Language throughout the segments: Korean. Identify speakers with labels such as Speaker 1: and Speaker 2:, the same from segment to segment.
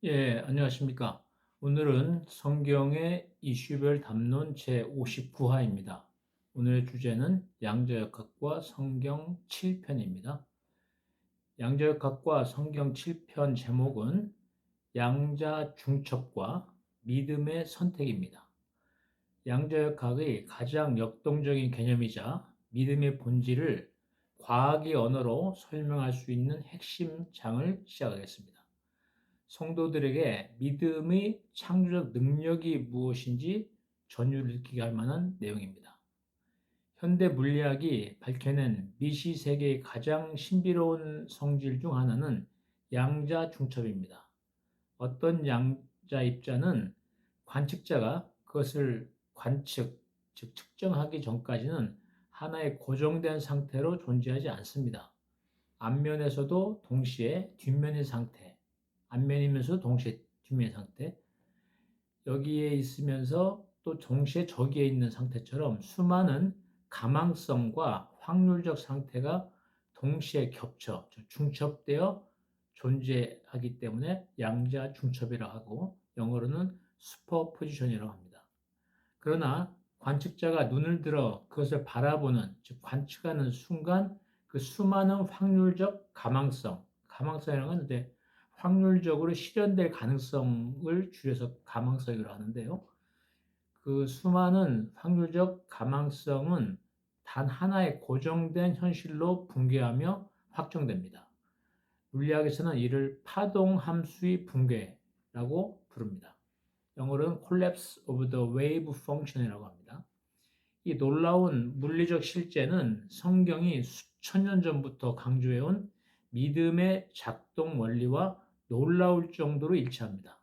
Speaker 1: 안녕하십니까. 오늘은 성경의 이슈별 담론 제59화입니다. 오늘의 주제는 양자역학과 성경 7편입니다. 양자역학과 성경 7편 제목은 양자 중첩과 믿음의 선택입니다. 양자역학의 가장 역동적인 개념이자 믿음의 본질을 과학의 언어로 설명할 수 있는 핵심 장을 시작하겠습니다. 성도들에게 믿음의 창조적 능력이 무엇인지 전율을 느끼게 할 만한 내용입니다. 현대 물리학이 밝혀낸 미시 세계의 가장 신비로운 성질 중 하나는 양자 중첩입니다. 어떤 양자 입자는 관측자가 그것을 관측, 즉 측정하기 전까지는 하나의 고정된 상태로 존재하지 않습니다. 앞면에서도 동시에 뒷면의 상태, 앞면이면서 동시에 뒷면 상태, 여기에 있으면서 또 동시에 저기에 있는 상태처럼 수많은 가망성과 확률적 상태가 동시에 겹쳐 중첩되어 존재하기 때문에 양자 중첩이라고 하고 영어로는 슈퍼포지션이라고 합니다. 그러나 관측자가 눈을 들어 그것을 바라보는, 즉 관측하는 순간 그 수많은 확률적 가망성이라는 건 이제 확률적으로 실현될 가능성을 줄여서 가망성이라고 하는데요. 그 수많은 확률적 가망성은 단 하나의 고정된 현실로 붕괴하며 확정됩니다. 물리학에서는 이를 파동 함수의 붕괴라고 부릅니다. 영어로는 collapse of the wave function이라고 합니다. 이 놀라운 물리적 실제는 성경이 수천 년 전부터 강조해온 믿음의 작동 원리와 놀라울 정도로 일치합니다.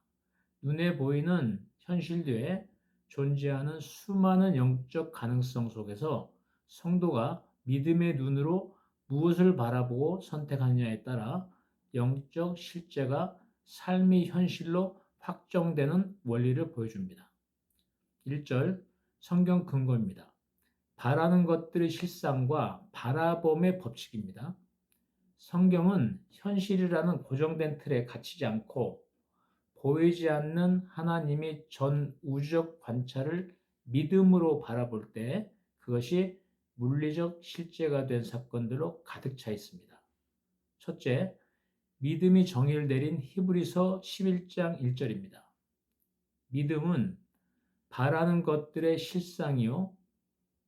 Speaker 1: 눈에 보이는 현실들에 존재하는 수많은 영적 가능성 속에서 성도가 믿음의 눈으로 무엇을 바라보고 선택하느냐에 따라 영적 실제가 삶의 현실로 확정되는 원리를 보여줍니다. 1절 성경 근거입니다. 바라는 것들의 실상과 바라봄의 법칙입니다. 성경은 현실이라는 고정된 틀에 갇히지 않고 보이지 않는 하나님의 전 우주적 관찰을 믿음으로 바라볼 때 그것이 물리적 실제가 된 사건들로 가득 차 있습니다. 첫째, 믿음이 정의를 내린 히브리서 11장 1절입니다. 믿음은 바라는 것들의 실상이요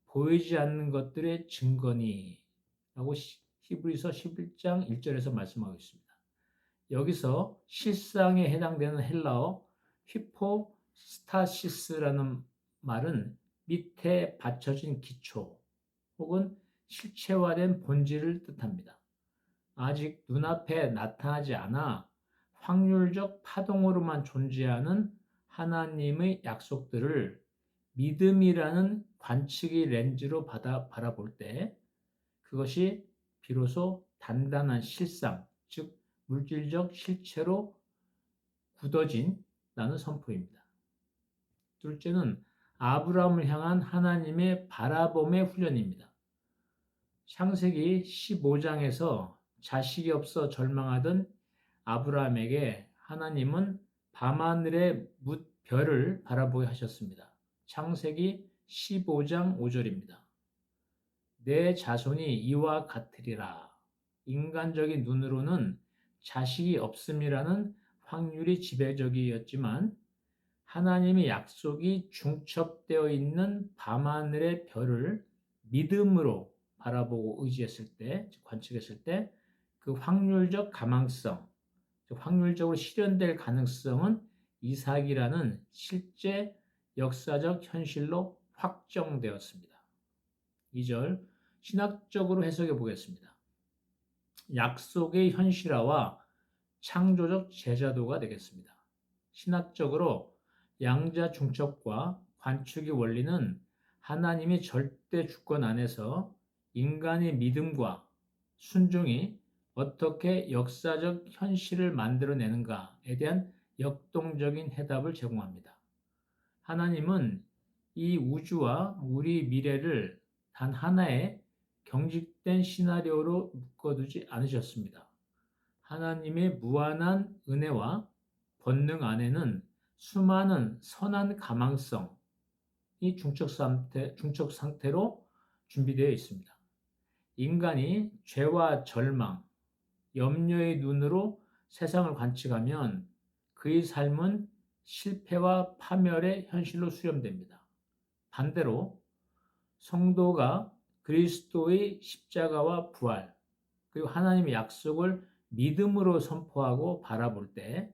Speaker 1: 보이지 않는 것들의 증거니 라고 히브리서 11장 1절에서 말씀하고 있습니다. 여기서 실상에 해당되는 헬라어 히포스타시스라는 말은 밑에 받쳐진 기초 혹은 실체화된 본질을 뜻합니다. 아직 눈앞에 나타나지 않아 확률적 파동으로만 존재하는 하나님의 약속들을 믿음이라는 관측의 렌즈로 바라볼 때 그것이 비로소 단단한 실상, 즉 물질적 실체로 굳어진다는 선포입니다. 둘째는 아브라함을 향한 하나님의 바라봄의 훈련입니다. 창세기 15장에서 자식이 없어 절망하던 아브라함에게 하나님은 밤하늘의 별을 바라보게 하셨습니다. 창세기 15장 5절입니다. 내 자손이 이와 같으리라. 인간적인 눈으로는 자식이 없음이라는 확률이 지배적이었지만 하나님의 약속이 중첩되어 있는 밤하늘의 별을 믿음으로 바라보고 의지했을 때, 관측했을 때 그 확률적 가망성, 확률적으로 실현될 가능성은 이삭이라는 실제 역사적 현실로 확정되었습니다. 2절 신학적으로 해석해 보겠습니다. 약속의 현실화와 창조적 제자도가 되겠습니다. 신학적으로 양자 중첩과 관축의 원리는 하나님의 절대 주권 안에서 인간의 믿음과 순종이 어떻게 역사적 현실을 만들어내는가에 대한 역동적인 해답을 제공합니다. 하나님은 이 우주와 우리 미래를 단 하나의 경직된 시나리오로 묶어두지 않으셨습니다. 하나님의 무한한 은혜와 본능 안에는 수많은 선한 가망성이 중적 상태로 준비되어 있습니다. 인간이 죄와 절망, 염려의 눈으로 세상을 관측하면 그의 삶은 실패와 파멸의 현실로 수렴됩니다. 반대로 성도가 그리스도의 십자가와 부활, 그리고 하나님의 약속을 믿음으로 선포하고 바라볼 때,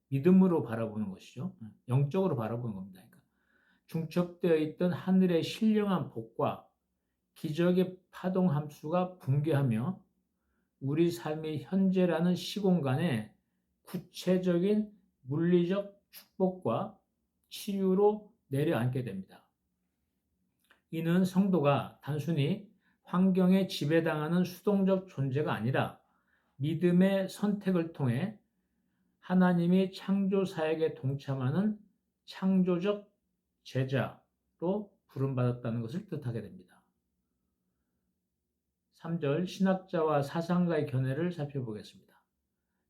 Speaker 1: 믿음으로 바라보는 것이죠. 영적으로 바라보는 겁니다. 그러니까 중첩되어 있던 하늘의 신령한 복과 기적의 파동 함수가 붕괴하며 우리 삶의 현재라는 시공간에 구체적인 물리적 축복과 치유로 내려앉게 됩니다. 이는 성도가 단순히 환경에 지배당하는 수동적 존재가 아니라 믿음의 선택을 통해 하나님이 창조 사역에 동참하는 창조적 제자로 부름받았다는 것을 뜻하게 됩니다. 3절 신학자와 사상가의 견해를 살펴보겠습니다.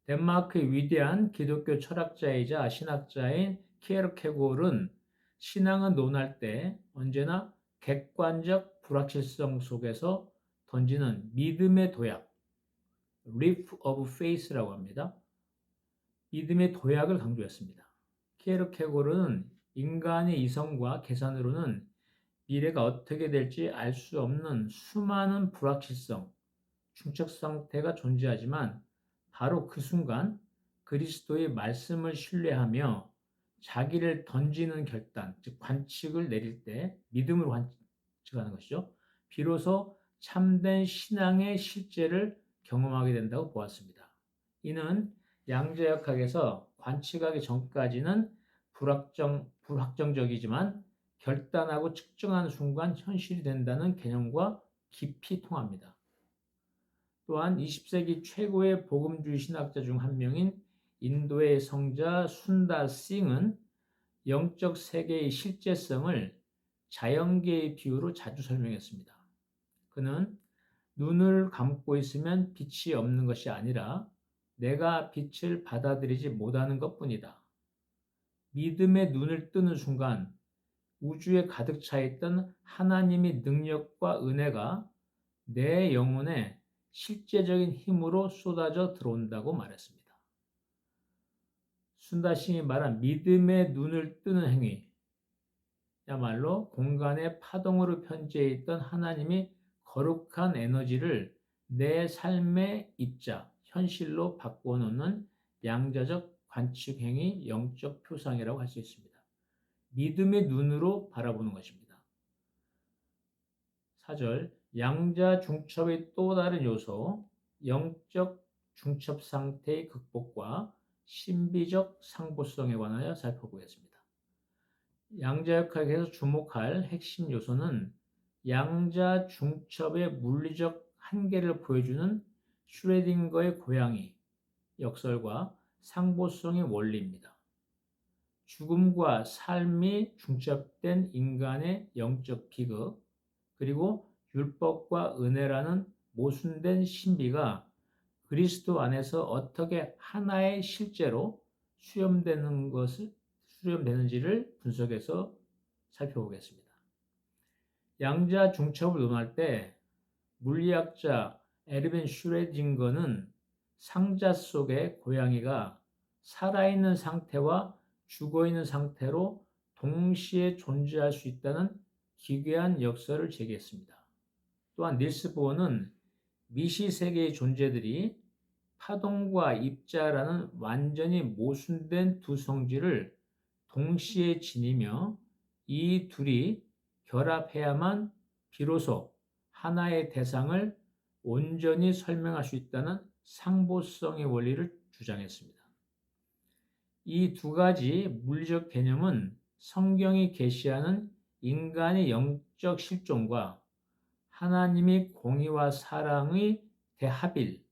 Speaker 1: 덴마크의 위대한 기독교 철학자이자 신학자인 키에르케고르는 신앙은 논할 때 언제나 객관적 불확실성 속에서 던지는 믿음의 도약, leap of faith라고 합니다. 믿음의 도약을 강조했습니다. 키에르케고르는 인간의 이성과 계산으로는 미래가 어떻게 될지 알 수 없는 수많은 불확실성, 중적 상태가 존재하지만 바로 그 순간 그리스도의 말씀을 신뢰하며 자기를 던지는 결단, 즉 관측을 내릴 때 믿음으로 관측하는 것이죠. 비로소 참된 신앙의 실제를 경험하게 된다고 보았습니다. 이는 양자역학에서 관측하기 전까지는 불확정적이지만 결단하고 측정하는 순간 현실이 된다는 개념과 깊이 통합니다. 또한 20세기 최고의 복음주의 신학자 중 한 명인 인도의 성자 순다 싱은 영적 세계의 실제성을 자연계의 비유로 자주 설명했습니다. 그는 눈을 감고 있으면 빛이 없는 것이 아니라 내가 빛을 받아들이지 못하는 것뿐이다. 믿음의 눈을 뜨는 순간 우주에 가득 차 있던 하나님의 능력과 은혜가 내 영혼에 실제적인 힘으로 쏟아져 들어온다고 말했습니다. 순다싱이 말한 믿음의 눈을 뜨는 행위야말로 공간의 파동으로 편재해 있던 하나님이 거룩한 에너지를 내 삶의 입자, 현실로 바꾸어 놓는 양자적 관측 행위, 영적 표상이라고 할 수 있습니다. 믿음의 눈으로 바라보는 것입니다. 4절 양자 중첩의 또 다른 요소, 영적 중첩 상태의 극복과 신비적 상보성에 관하여 살펴보겠습니다. 양자역학에서 주목할 핵심 요소는 양자 중첩의 물리적 한계를 보여주는 슈레딩거의 고양이 역설과 상보성의 원리입니다. 죽음과 삶이 중첩된 인간의 영적 비극, 그리고 율법과 은혜라는 모순된 신비가 그리스도 안에서 어떻게 하나의 실제로 수렴되는지를 분석해서 살펴보겠습니다. 양자 중첩을 논할 때 물리학자 에르빈 슈레딩거는 상자 속의 고양이가 살아있는 상태와 죽어있는 상태로 동시에 존재할 수 있다는 기괴한 역설을 제기했습니다. 또한 닐스 보어는 미시세계의 존재들이 파동과 입자라는 완전히 모순된 두 성질을 동시에 지니며 이 둘이 결합해야만 비로소 하나의 대상을 온전히 설명할 수 있다는 상보성의 원리를 주장했습니다. 이 두 가지 물리적 개념은 성경이 계시하는 인간의 영적 실존과 하나님의 공의와 사랑의 대합일을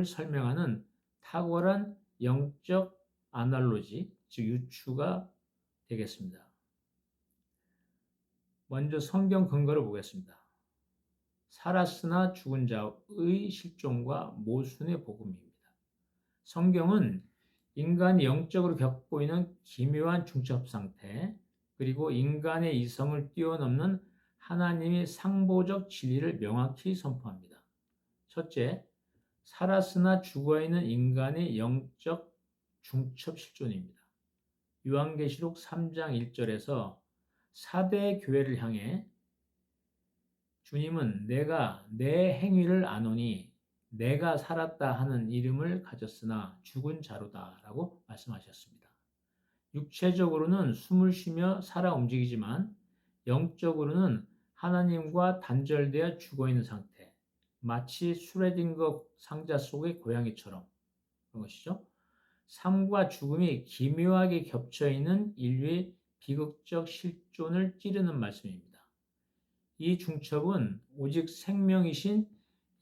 Speaker 1: 설명하는 탁월한 영적 아날로지, 즉 유추가 되겠습니다. 먼저 성경 근거를 보겠습니다. 살았으나 죽은 자의 실존과 모순의 복음입니다. 성경은 인간이 영적으로 겪고 있는 기묘한 중첩 상태, 그리고 인간의 이성을 뛰어넘는 하나님의 상보적 진리를 명확히 선포합니다. 첫째, 살았으나 죽어있는 인간의 영적 중첩 실존입니다. 요한계시록 3장 1절에서 4대 교회를 향해 주님은 내가 내 행위를 아노니 내가 살았다 하는 이름을 가졌으나 죽은 자로다 라고 말씀하셨습니다. 육체적으로는 숨을 쉬며 살아 움직이지만 영적으로는 하나님과 단절되어 죽어있는 상태, 마치 슈레딩거 상자 속의 고양이처럼 그런 것이죠. 삶과 죽음이 기묘하게 겹쳐있는 인류의 비극적 실존을 찌르는 말씀입니다. 이 중첩은 오직 생명이신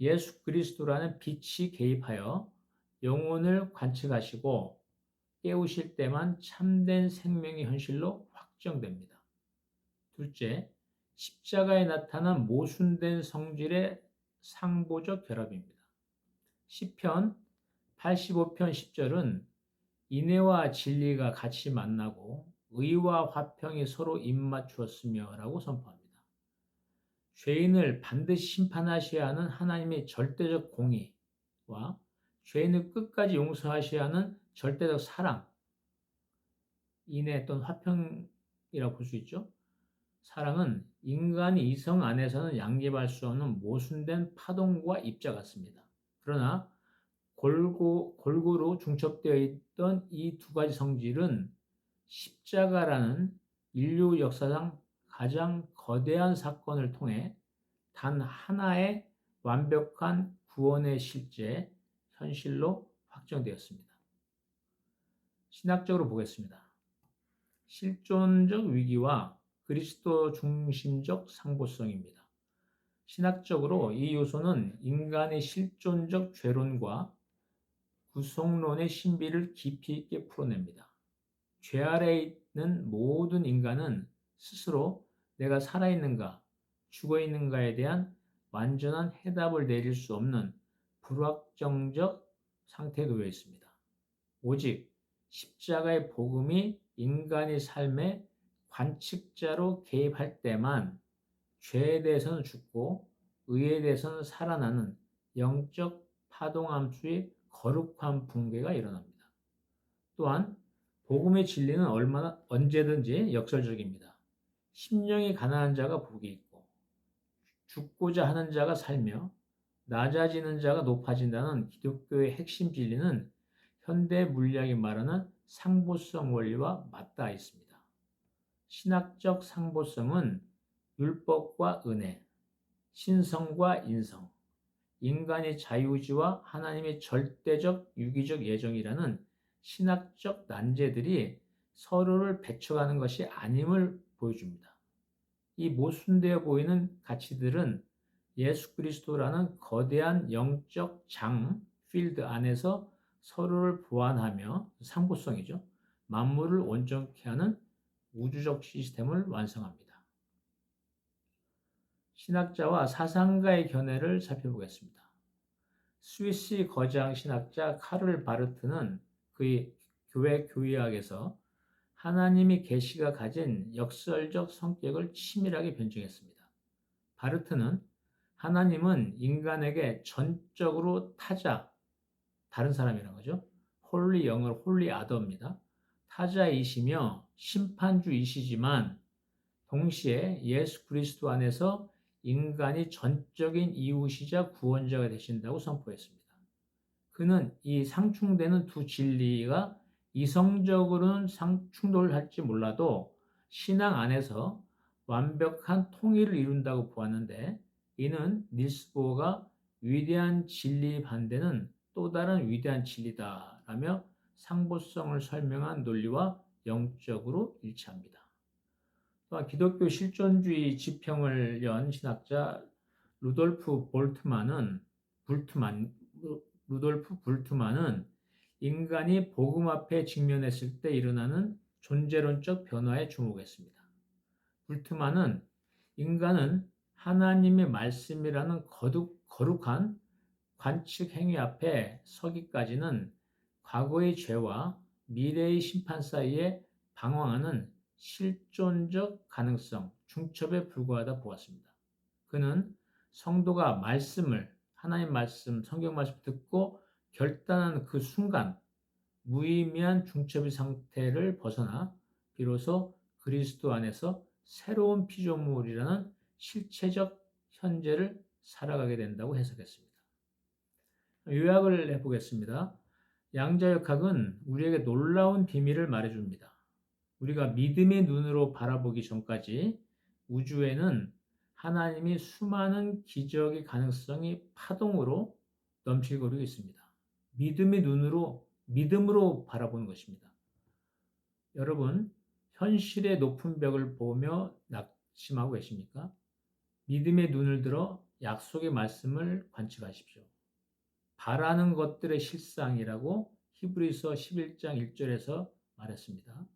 Speaker 1: 예수 그리스도라는 빛이 개입하여 영혼을 관측하시고 깨우실 때만 참된 생명의 현실로 확정됩니다. 둘째, 십자가에 나타난 모순된 성질의 상보적 결합입니다. 시편 85편 10절은 인애와 진리가 같이 만나고 의와 화평이 서로 입맞추었으며 라고 선포합니다. 죄인을 반드시 심판하셔야 하는 하나님의 절대적 공의와 죄인을 끝까지 용서하셔야 하는 절대적 사랑, 인애 또는 화평이라고 볼 수 있죠. 사랑은 인간이 이성 안에서는 양립할 수 없는 모순된 파동과 입자 같습니다. 그러나 골고루 중첩되어 있던 이 두 가지 성질은 십자가라는 인류 역사상 가장 거대한 사건을 통해 단 하나의 완벽한 구원의 실제, 현실로 확정되었습니다. 신학적으로 보겠습니다. 실존적 위기와 그리스도 중심적 상보성입니다. 신학적으로 이 요소는 인간의 실존적 죄론과 구속론의 신비를 깊이 있게 풀어냅니다. 죄 아래에 있는 모든 인간은 스스로 내가 살아있는가, 죽어있는가에 대한 완전한 해답을 내릴 수 없는 불확정적 상태에 놓여 있습니다. 오직 십자가의 복음이 인간의 삶에 관측자로 개입할 때만 죄에 대해서는 죽고 의에 대해서는 살아나는 영적 파동함수의 거룩한 붕괴가 일어납니다. 또한 복음의 진리는 언제든지 역설적입니다. 심령이 가난한 자가 복이 있고 죽고자 하는 자가 살며 낮아지는 자가 높아진다는 기독교의 핵심 진리는 현대 물리학이 말하는 상보성 원리와 맞닿아 있습니다. 신학적 상보성은 율법과 은혜, 신성과 인성, 인간의 자유의지와 하나님의 절대적 유기적 예정이라는 신학적 난제들이 서로를 배척하는 것이 아님을 보여줍니다. 이 모순되어 보이는 가치들은 예수 그리스도라는 거대한 영적 필드 안에서 서로를 보완하며 상보성이죠. 만물을 온전케 하는 우주적 시스템을 완성합니다. 신학자와 사상가의 견해를 살펴보겠습니다. 스위스 거장 신학자 카를 바르트는 그의 교회 교의학에서 하나님의 계시가 가진 역설적 성격을 치밀하게 변증했습니다. 바르트는 하나님은 인간에게 전적으로 다른 사람이라는 거죠. 홀리 영어로 홀리 아더입니다. 타자이시며 심판주이시지만 동시에 예수 그리스도 안에서 인간이 전적인 이웃이자 구원자가 되신다고 선포했습니다. 그는 이 상충되는 두 진리가 이성적으로는 충돌할지 몰라도 신앙 안에서 완벽한 통일을 이룬다고 보았는데 이는 닐스 보어가 위대한 진리 반대는 또 다른 위대한 진리다라며 상보성을 설명한 논리와 영적으로 일치합니다. 또한 기독교 실존주의 지평을 연 신학자 루돌프 불트만은 인간이 복음 앞에 직면했을 때 일어나는 존재론적 변화에 주목했습니다. 불트만은 인간은 하나님의 말씀이라는 거룩한 관측 행위 앞에 서기까지는 과거의 죄와 미래의 심판 사이에 방황하는 실존적 가능성, 중첩에 불과하다 보았습니다. 그는 성도가 하나님 말씀, 성경 말씀 듣고 결단한 그 순간 무의미한 중첩의 상태를 벗어나 비로소 그리스도 안에서 새로운 피조물이라는 실체적 현재를 살아가게 된다고 해석했습니다. 요약을 해보겠습니다. 양자역학은 우리에게 놀라운 비밀을 말해줍니다. 우리가 믿음의 눈으로 바라보기 전까지 우주에는 하나님이 수많은 기적의 가능성이 파동으로 넘치고 있습니다. 믿음으로 바라보는 것입니다. 여러분, 현실의 높은 벽을 보며 낙심하고 계십니까? 믿음의 눈을 들어 약속의 말씀을 관측하십시오. 바라는 것들의 실상이라고 히브리서 11장 1절에서 말했습니다.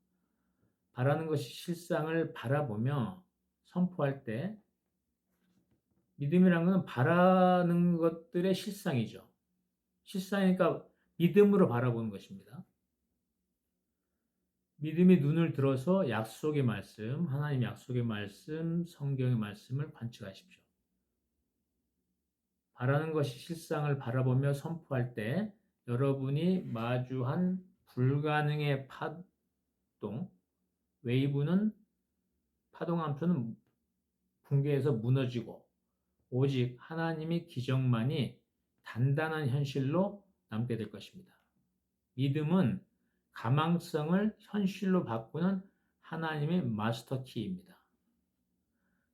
Speaker 1: 바라는 것이 실상을 바라보며 선포할 때 믿음이란 것은 바라는 것들의 실상이죠. 실상이니까 믿음으로 바라보는 것입니다. 믿음의 눈을 들어서 약속의 말씀, 하나님 약속의 말씀, 성경의 말씀을 관측하십시오. 바라는 것이 실상을 바라보며 선포할 때 여러분이 마주한 불가능의 파동, 웨이브는 파동 함수는 붕괴해서 무너지고 오직 하나님의 기적만이 단단한 현실로 남게 될 것입니다. 믿음은 가망성을 현실로 바꾸는 하나님의 마스터키입니다.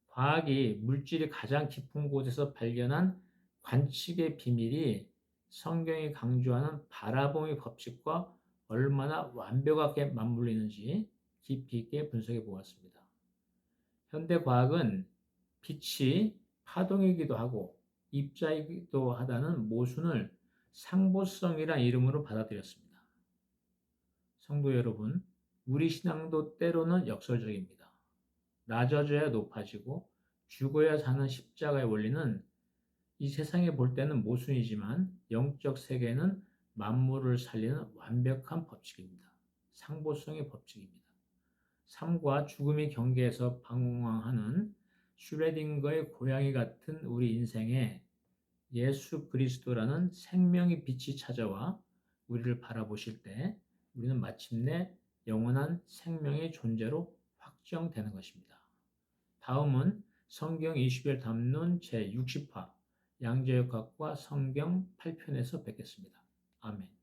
Speaker 1: 과학이 물질이 가장 깊은 곳에서 발견한 관측의 비밀이 성경이 강조하는 바라봄의 법칙과 얼마나 완벽하게 맞물리는지 깊이 있게 분석해 보았습니다. 현대 과학은 빛이 파동이기도 하고 입자이기도 하다는 모순을 상보성이라는 이름으로 받아들였습니다. 성도 여러분, 우리 신앙도 때로는 역설적입니다. 낮아져야 높아지고 죽어야 사는 십자가의 원리는 이 세상에 볼 때는 모순이지만 영적 세계는 만물을 살리는 완벽한 법칙입니다. 상보성의 법칙입니다. 삶과 죽음의 경계에서 방황하는 슈레딩거의 고양이 같은 우리 인생에 예수 그리스도라는 생명의 빛이 찾아와 우리를 바라보실 때 우리는 마침내 영원한 생명의 존재로 확정되는 것입니다. 다음은 성경 20일 담론 제60화 양자역학과 성경 8편에서 뵙겠습니다. 아멘.